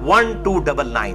1299,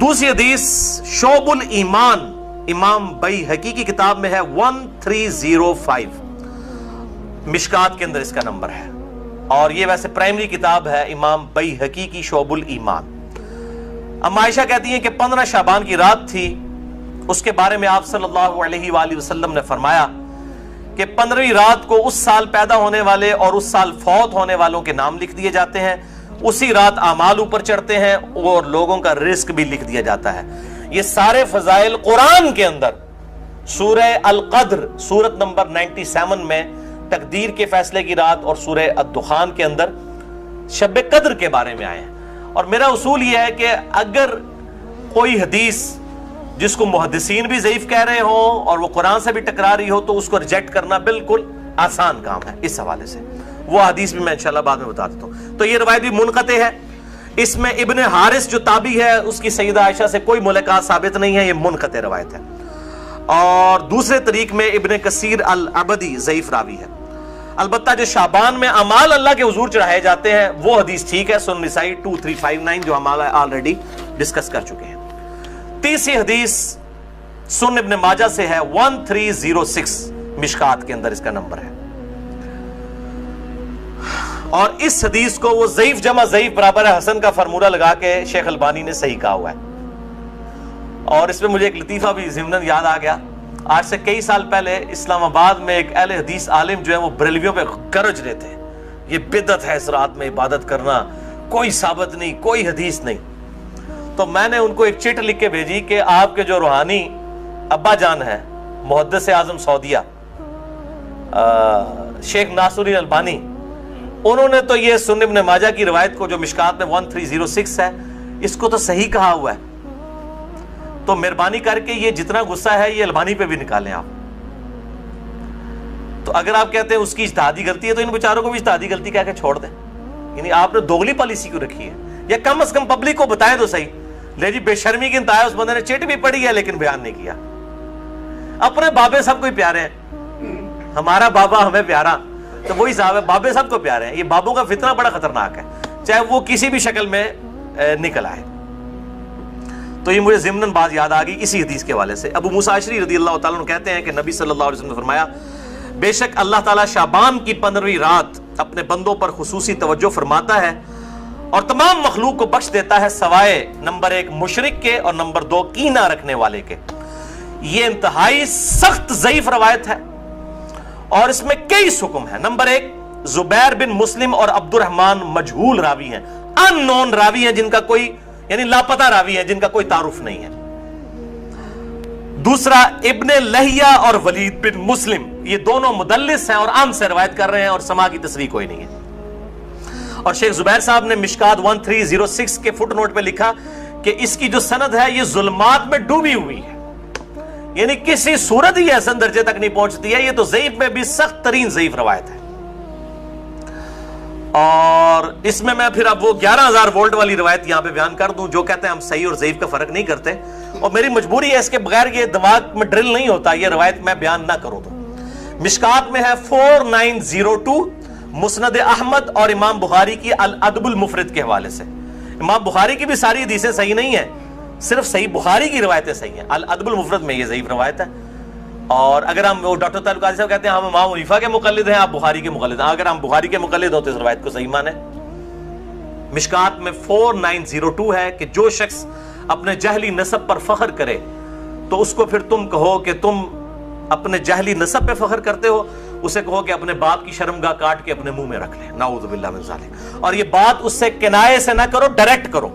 دوسری حدیث شعب الایمان امام بیہقی کی کتاب میں ہے 1305، مشکات کے اندر اس کا نمبر ہے، اور یہ ویسے پرائمری کتاب ہے امام بیہقی کی شعب الایمان۔ اما عائشہ کہتی ہیں کہ 15 شعبان کی رات تھی، اس کے بارے میں آپ صلی اللہ علیہ وآلہ وسلم نے فرمایا کہ 15ویں رات کو اس سال پیدا ہونے والے اور اس سال فوت ہونے والوں کے نام لکھ دیے جاتے ہیں، اسی رات اعمال اوپر چڑھتے ہیں اور لوگوں کا رزق بھی لکھ دیا جاتا ہے۔ یہ سارے فضائل قرآن کے اندر سورہ القدر سورت نمبر 97 میں تقدیر کے فیصلے کی رات اور سورہ الدخان کے اندر شب قدر کے بارے میں آئے ہیں۔ اور میرا اصول یہ ہے کہ اگر کوئی حدیث جس کو محدثین بھی ضعیف کہہ رہے ہوں اور وہ قرآن سے بھی ٹکرا رہی ہو تو اس کو ریجیکٹ کرنا بالکل آسان کام ہے۔ اس حوالے سے وہ حدیث بھی میں انشاءاللہ بعد میں بتا دیتا ہوں۔ تو یہ روایت بھی منقطع ہے، اس میں ابن حارث جو تابعی ہے اس کی سیدہ عائشہ سے کوئی ملاقات ثابت نہیں ہے، یہ منقطع روایت ہے۔ اور دوسرے طریق میں ابن کثیر العبدی ضعیف راوی ہے۔ البتہ جو شعبان میں اعمال اللہ کے حضور چڑھائے جاتے ہیں وہ حدیث ٹھیک ہے، سنن نسائی 2359 جو ہم آلریڈی ڈسکس کر چکے ہیں۔ تیسری حدیث سنن ابن ماجہ سے ہے 1306، مشکات کے اندر اس کا نمبر ہے، اور اس حدیث کو وہ ضعیف جمع ضعیف برابر ہے حسن کا فارمولہ لگا کے شیخ البانی نے صحیح کہا ہوا ہے۔ اور اس میں مجھے ایک لطیفہ بھی ضمناً یاد آ گیا، آج سے کئی سال پہلے اسلام آباد میں ایک اہل حدیث عالم جو ہے وہ بریلویوں پہ گرج رہے تھے، یہ بدعت ہے اس رات میں عبادت کرنا، کوئی ثابت نہیں، کوئی حدیث نہیں۔ تو میں نے ان کو ایک چٹ لکھ کے بھیجی کہ آپ کے جو روحانی ابا جان ہے محدث اعظم سعودیہ شیخ ناصرالدین البانی، انہوں نے تو یہ سنن ابن ماجہ کی روایت کو جو مشکات میں 1306 ہے اس کو تو صحیح کہا ہوا ہے، تو مہربانی کر کے یہ جتنا غصہ ہے یہ البانی پہ بھی نکالیں آپ۔ تو اگر آپ کہتے ہیں اس کی اجتہادی غلطی ہے تو ان بیچاروں کو بھی اجتہادی غلطی کہہ کے چھوڑ دیں، یعنی آپ نے دوغلی پالیسی کیوں رکھی ہے؟ یا کم از کم پبلک کو بتائیں تو صحیح۔ لے جی بے شرمی کی انتہا ہے، اس بندے نے چٹ بھی پڑھی ہے لیکن بیان نہیں کیا۔ اپنے بابے سب کو پیارے ہیں، ہمارا بابا ہمیں پیارا تو وہی صاحب ہے، بابے سب کو پیارے ہیں۔ یہ بابوں کا فتنہ بڑا خطرناک ہے، چاہے وہ کسی بھی شکل میں نکل آئے۔ تو یہ مجھے ضمناً بات یاد آ گئی اسی حدیث کے حوالے سے۔ ابو موسیٰ اشعری رضی اللہ تعالیٰ عنہ کہتے ہیں کہ نبی صلی اللہ علیہ وسلم نے فرمایا، بے شک اللہ تعالیٰ شعبان کی 15ویں رات اپنے بندوں پر خصوصی توجہ فرماتا ہے اور تمام مخلوق کو بخش دیتا ہے سوائے نمبر 1 مشرک کے اور نمبر 2 کینہ رکھنے والے کے۔ یہ انتہائی سخت ضعیف روایت ہے اور اس میں کئی حکم ہیں۔ نمبر 1 زبیر بن مسلم اور عبد الرحمن مجہول راوی ہیں، ان نون راوی ہیں، جن کا کوئی یعنی لاپتہ راوی ہیں، جن کا کوئی تعارف نہیں ہے۔ دوسرا ابن لہیہ اور ولید بن مسلم، یہ دونوں مدلس ہیں اور عام سے روایت کر رہے ہیں اور سما کی تصریح کوئی نہیں ہے۔ اور شیخ زبیر صاحب نے مشکات 1306 کے فٹ نوٹ پہ لکھا کہ اس کی جو سند ہے یہ ظلمات میں ڈوبی ہوئی ہے، یعنی کسی صورت ہی حسن درجے تک نہیں پہنچتی ہے، یہ تو ضعیف میں بھی سخت ترین ضعیف روایت ہے۔ اور اس میں پھر اب وہ 11,000 وولٹ والی روایت یہاں پہ بیان کر دوں جو کہتے ہیں ہم صحیح اور ضعیف کا فرق نہیں کرتے، اور میری مجبوری ہے، اس کے بغیر یہ دماغ میں ڈرل نہیں ہوتا یہ روایت میں بیان نہ کروں تو۔ مشکات میں ہے 4902 مسند احمد اور امام بخاری کی الادب المفرد کے حوالے سے۔ امام بخاری کی بھی ساری حدیثیں صحیح نہیں ہیں، صرف صحیح بخاری کی روایتیں صحیح ہیں، الادب المفرد میں یہ ضعیف روایت ہے۔ اور اگر ہم ڈاکٹر طارق قاضی صاحب کہتے ہیں ہم امام حنیفہ کے مقلد ہیں، آپ بخاری کے مقلد ہیں، اگر ہم بخاری کے مقلد ہو تو اس روایت کو صحیح مانیں۔ مشکات میں 4902 ہے کہ جو شخص اپنے جہلی نسب پر فخر کرے تو اس کو پھر تم کہو کہ تم اپنے جہلی نسب پہ فخر کرتے ہو، اسے کہو کہ اپنے باپ کی شرمگاہ کاٹ کے اپنے منہ میں رکھ لے، نعوذ باللہ من ذالک۔ اور یہ بات اس سے کنایے سے نہ کرو، ڈائریکٹ کرو۔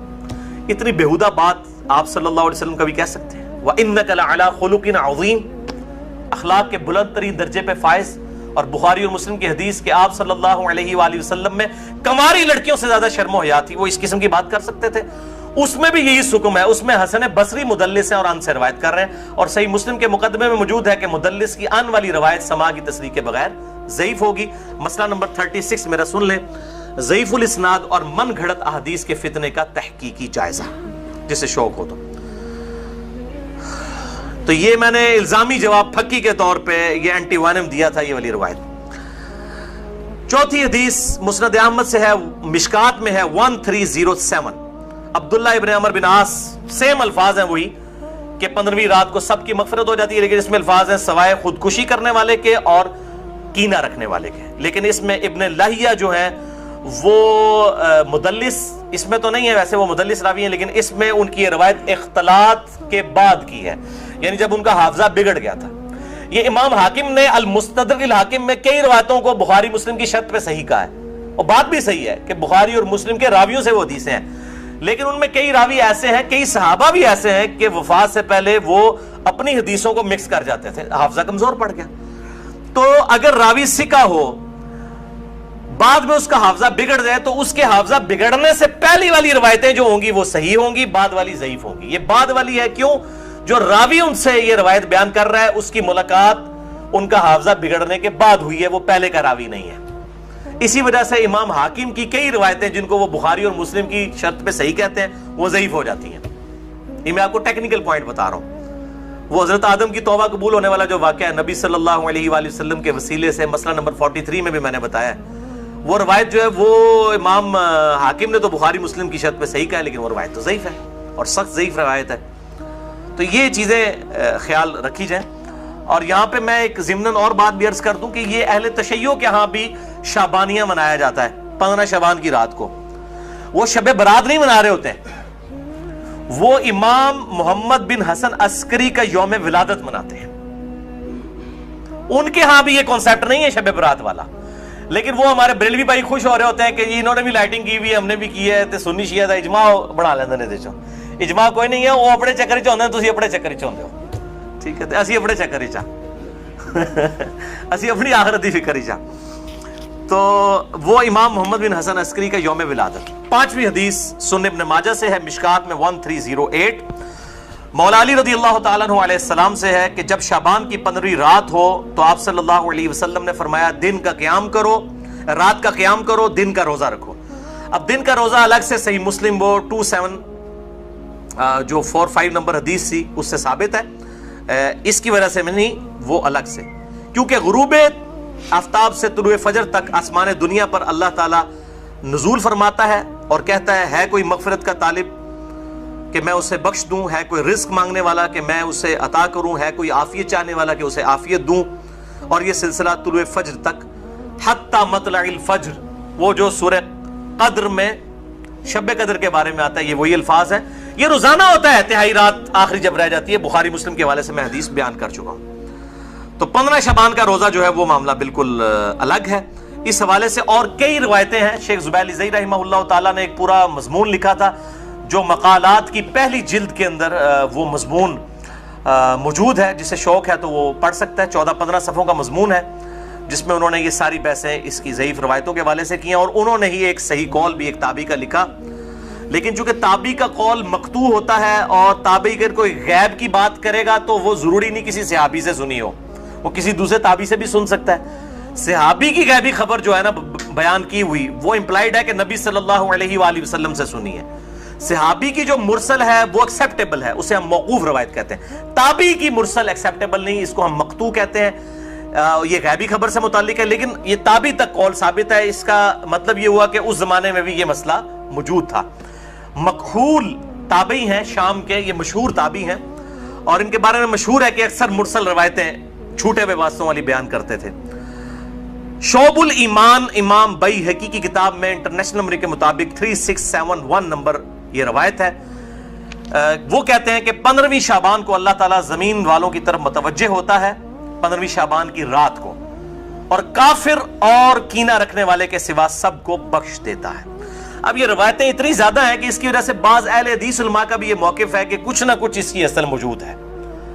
اتنی بےہودہ بات آپ صلی اللہ علیہ وسلم کبھی کہہ سکتے ہیں؟ وَإِنَّكَ لَعَلَىٰ خُلُقٍ عَظِيمٍ، اخلاق کے بلند ترین درجے پہ فائز۔ اور بخاری اور مسلم کی حدیث کہ آپ صلی اللہ علیہ وآلہ وسلم میں کنواری لڑکیوں سے زیادہ شرم و حیا تھی، وہ اس قسم کی بات کر سکتے تھے؟ اس میں بھی یہی حکم ہے، اس میں حسن بصری مدلس ہیں اور ان سے روایت کر رہے ہیں، اور صحیح مسلم کے مقدمے میں موجود ہے کہ مدلس کی ان والی روایت سما کی تصریح کے بغیر ضعیف ہوگی۔ مسئلہ نمبر 36 میرا سن لیں، ضعیف الاسناد اور من گھڑت احادیث کے فتنے کا تحقیقی جائزہ، جسے شوق ہو تو یہ میں نے الزامی جواب پھکی کے طور پہ یہ اینٹی وانم دیا تھا، یہ والی روایت۔ چوتھی حدیث مسند احمد سے ہے، مشکات میں ہے 1307، عبداللہ ابن عمر بن عاص، سیم الفاظ ہیں وہی کہ 15ویں رات کو سب کی مغفرت ہو جاتی ہے، لیکن اس میں الفاظ ہیں سوائے خودکشی کرنے والے کے اور کینہ رکھنے والے کے. لیکن اس میں ابن لہیہ جو ہیں وہ مدلس، اس میں تو نہیں ہے، ویسے وہ مدلس راوی ہیں، لیکن اس میں ان کی یہ روایت اختلاط کے بعد کی ہے، یعنی جب ان کا حافظہ بگڑ گیا تھا. یہ امام حاکم نے المستدرک الحاکم میں کئی روایتوں کو بخاری مسلم کی شرط پہ صحیح کہا ہے، اور بات بھی صحیح ہے کہ بخاری اور مسلم کے راویوں سے وہ حدیثیں ہیں، لیکن ان میں کئی راوی ایسے ہیں، کئی صحابہ بھی ایسے ہیں کہ وفات سے پہلے وہ اپنی حدیثوں کو مکس کر جاتے تھے، حافظہ کمزور پڑ گیا. تو اگر راوی ثقہ ہو، بعد میں اس کا حافظہ بگڑ جائے، تو اس کے حافظہ بگڑنے سے پہلی والی روایتیں جو ہوں گی وہ صحیح ہوں گی، بعد والی ضعیف ہوں گی. یہ بعد والی ہے کیوں؟ جو راوی ان سے یہ روایت بیان کر رہا ہے اس کی ملاقات ان کا حافظہ بگڑنے کے بعد ہوئی ہے، وہ پہلے کا راوی نہیں ہے. اسی وجہ سے امام حاکم کی کئی روایتیں جن کو وہ بخاری اور مسلم کی شرط پہ صحیح کہتے ہیں وہ ضعیف ہو جاتی ہیں. یہ میں آپ کو ٹیکنیکل پوائنٹ بتا رہا ہوں. وہ حضرت آدم کی توبہ قبول ہونے والا جو واقعہ ہے نبی صلی اللہ علیہ وآلہ وسلم کے وسیلے سے، مسئلہ نمبر 43 میں بھی میں نے بتایا ہے، وہ روایت جو ہے وہ امام حاکم نے تو بخاری مسلم کی شرط پہ صحیح کہا ہے، لیکن وہ روایت تو ضعیف ہے اور سخت ضعیف روایت ہے. تو یہ چیزیں خیال رکھی جائیں. اور یہاں پہ میں ایک ضمناً اور بات بھی عرض کر دوں کہ یہ اہل تشیع کے ہاں بھی شعبانیہ منایا جاتا ہے 15 شعبان کی رات کو. وہ شب برات نہیں منا رہے ہوتے ہیں، وہ امام محمد بن حسن عسکری کا یوم ولادت مناتے ہیں. ان کے ہاں بھی یہ کانسیپٹ نہیں ہے شب برات والا، لیکن وہ ہمارے بریلوی بھائی خوش ہو رہے ہوتے ہیں کہ انہوں نے بھی لائٹنگ کی ہوئی ہے، ہم نے بھی کی ہے، تے سنی شیعہ دا اجماع بنا لیندے نے. دیکھو اجماع کوئی نہیں ہے، وہ اپنے چکر چ ہوندے ہیں، تسی اپنے چکر چ ہوندے ہو. ٹھیک ہے، اسی اپنے چکر چ اسی اپنی آخرت دی فکر چ. تو وہ امام محمد بن حسن عسکری کا یوم ولادت. 5ویں حدیث سنن ابن ماجہ سے ہے، مشکات میں 1308. مولا علی رضی اللہ تعالیٰ عنہ علیہ السلام سے ہے کہ جب شعبان کی 15ویں رات ہو تو آپ صلی اللہ علیہ وسلم نے فرمایا دن کا قیام کرو، رات کا قیام کرو، دن کا روزہ رکھو. اب دن کا روزہ الگ سے صحیح مسلم وہ 27 جو 45 نمبر حدیث تھی اس سے ثابت ہے، اس کی وجہ سے میں نہیں، وہ الگ سے، کیونکہ غروب آفتاب سے طلوع فجر تک آسمان دنیا پر اللہ تعالیٰ نزول فرماتا ہے اور کہتا ہے کوئی مغفرت کا طالب کہ میں اسے بخش دوں، ہے کوئی رزق مانگنے والا کہ میں اسے عطا کروں، ہے کوئی عافیت چاہنے والا کہ اسے عافیت دوں. اور یہ سلسلہ طلوع فجر تک حتی مطلع الفجر، وہ جو سورہ قدر میں شب قدر کے بارے میں آتا ہے، یہ وہی الفاظ ہیں. یہ روزانہ ہوتا ہے، تہائی رات آخری جب رہ جاتی ہے. بخاری مسلم کے حوالے سے میں حدیث بیان کر چکا ہوں. تو 15 شعبان کا روزہ جو ہے وہ معاملہ بالکل الگ ہے. اس حوالے سے اور کئی روایتیں ہیں. شیخ زبیر زئی رحمہ اللہ تعالیٰ نے ایک پورا مضمون لکھا تھا جو مقالات کی پہلی جلد کے اندر وہ مضمون موجود ہے، جسے شوق ہے تو وہ پڑھ سکتا ہے. 14-15 صفحوں کا مضمون ہے جس میں انہوں نے یہ ساری بحثیں اس کی ضعیف روایتوں کے حوالے سے کی ہیں، اور انہوں نے ہی ایک صحیح قول بھی ایک تابعی کا لکھا. لیکن چونکہ تابعی کا قول مقطوع ہوتا ہے اور تابعی اگر کوئی غیب کی بات کرے گا تو وہ ضروری نہیں کسی صحابی سے سنی ہو، وہ کسی دوسرے تابعی سے بھی سن سکتا ہے. صحابی کی غیبی خبر جو ہے نا بیان کی ہوئی وہ امپلائیڈ ہے کہ نبی صلی اللہ علیہ وآلہ وسلم سے سنی ہے. صحابی کی جو مرسل ہے وہ ایکسیپٹیبل ہے، اسے ہم موقوف روایت کہتے ہیں. تابعی کی مرسل ایکسیپٹیبل نہیں، اس کو ہم مقطوع کہتے ہیں. یہ غیبی خبر سے متعلق ہے، لیکن یہ تابعی تک قول ثابت ہے. اس کا مطلب یہ ہوا کہ اس زمانے میں بھی یہ مسئلہ موجود تھا. مکحول تابعی ہیں شام کے، یہ مشہور تابعی ہیں، اور ان کے بارے میں مشہور ہے کہ اکثر مرسل روایتیں چھوٹے ہوئے واسطوں والی بیان کرتے تھے. شعب الایمان امام بیہقی کی کتاب میں انٹرنیشنل نمبر کے مطابق 3671 نمبر یہ روایت ہے. وہ کہتے ہیں کہ 15ویں شعبان کو اللہ تعالیٰ زمین والوں کی طرف متوجہ ہوتا ہے 15ویں شعبان کی رات کو، اور کافر اور کینہ رکھنے والے کے سوا سب کو بخش دیتا ہے. اب یہ روایتیں اتنی زیادہ ہیں کہ اس کی وجہ سے بعض اہل حدیث علماء کا بھی یہ موقف ہے کہ کچھ نہ کچھ اس کی اصل موجود ہے.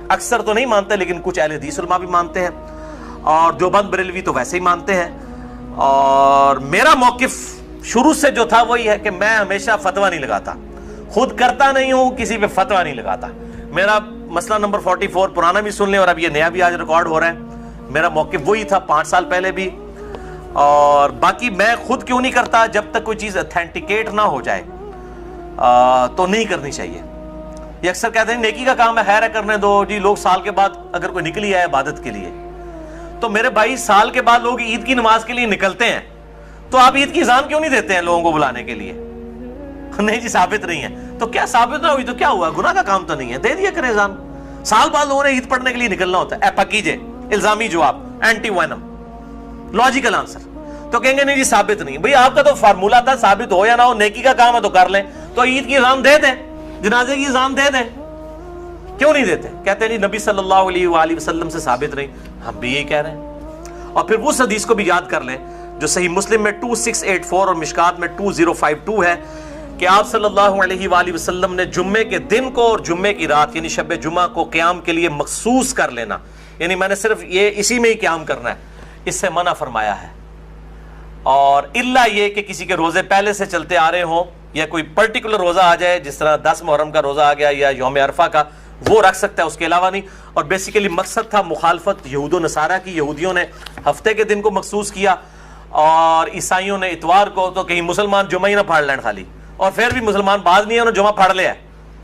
اکثر تو نہیں مانتے لیکن کچھ اہل حدیث علماء بھی مانتے ہیں، اور دیوبند بریلوی تو ویسے ہی مانتے ہیں. اور میرا موقف شروع سے جو تھا وہی ہے کہ میں ہمیشہ فتویٰ نہیں لگاتا، خود کرتا نہیں ہوں، کسی پہ فتویٰ نہیں لگاتا. میرا مسئلہ نمبر 44 پرانا بھی سن لیں اور اب یہ نیا بھی آج ریکارڈ ہو رہا ہے. میرا موقف وہی تھا 5 سال پہلے بھی، اور باقی میں خود کیوں نہیں کرتا، جب تک کوئی چیز اتھینٹیکیٹ نہ ہو جائے تو نہیں کرنی چاہیے. یہ اکثر کہتے ہیں نیکی کا کام ہے، خیر ہے کرنے دو جی. لوگ سال کے بعد اگر کوئی نکلی ہے عبادت کے لیے، تو میرے بھائی سال کے بعد لوگ عید کی نماز کے لیے نکلتے ہیں، تو آپ عید کی اذان کیوں نہیں دیتے ہیں لوگوں کو بلانے کے لیے؟ نہیں جی ثابت نہیں ہے. تو کیا ثابت نہ ہوئی تو کیا ہوا؟ گناہ کا کام تو نہیں ہے، دے دیا کریں اذان. سال بعد لوگوں نے عید پڑھنے کے لیے نکلنا ہوتا ہے. پکیجے الزامی جواب، اینٹی وینم، لاجیکل آنسر. تو کہیں گے نہیں جی ثابت نہیں. بھئی آپ کا تو فارمولہ تھا، ثابت ہو یا نہ ہو نیکی کا کام ہے تو کر لیں. تو عید کی اذان دے دیں، جنازے کی اذان دے دیں. کیوں نہیں دیتے؟ کہتے ہیں جی نبی صلی اللہ علیہ وآلہ وسلم سے ثابت نہیں. ہم بھی یہی کہہ رہے ہیں. اور پھر اس حدیث کو بھی یاد کر لیں جو صحیح مسلم میں 2684 اور مشکات میں 2052 ہے کہ آپ صلی اللہ علیہ وآلہ وسلم نے جمعے کے دن کو اور جمعے کی رات یعنی شب جمعہ کو قیام کے لیے مخصوص کر لینا، یعنی میں نے صرف یہ اسی میں ہی قیام کرنا ہے، اس سے منع فرمایا ہے. اور الا یہ کہ کسی کے روزے پہلے سے چلتے آ رہے ہوں یا کوئی پرٹیکولر روزہ آ جائے، جس طرح 10 محرم کا روزہ آ گیا یا یوم عرفہ کا، وہ رکھ سکتا ہے، اس کے علاوہ نہیں. اور بیسیکلی مقصد تھا مخالفت یہود و نصارہ کی. یہودیوں نے ہفتے کے دن کو مخصوص کیا اور عیسائیوں نے اتوار کو. تو کہیں مسلمان جمعہ ہی نہ پھاڑ لین خالی، اور پھر بھی مسلمان بعض نہیں ہے انہوں نے جمعہ پھاڑ لیا ہے.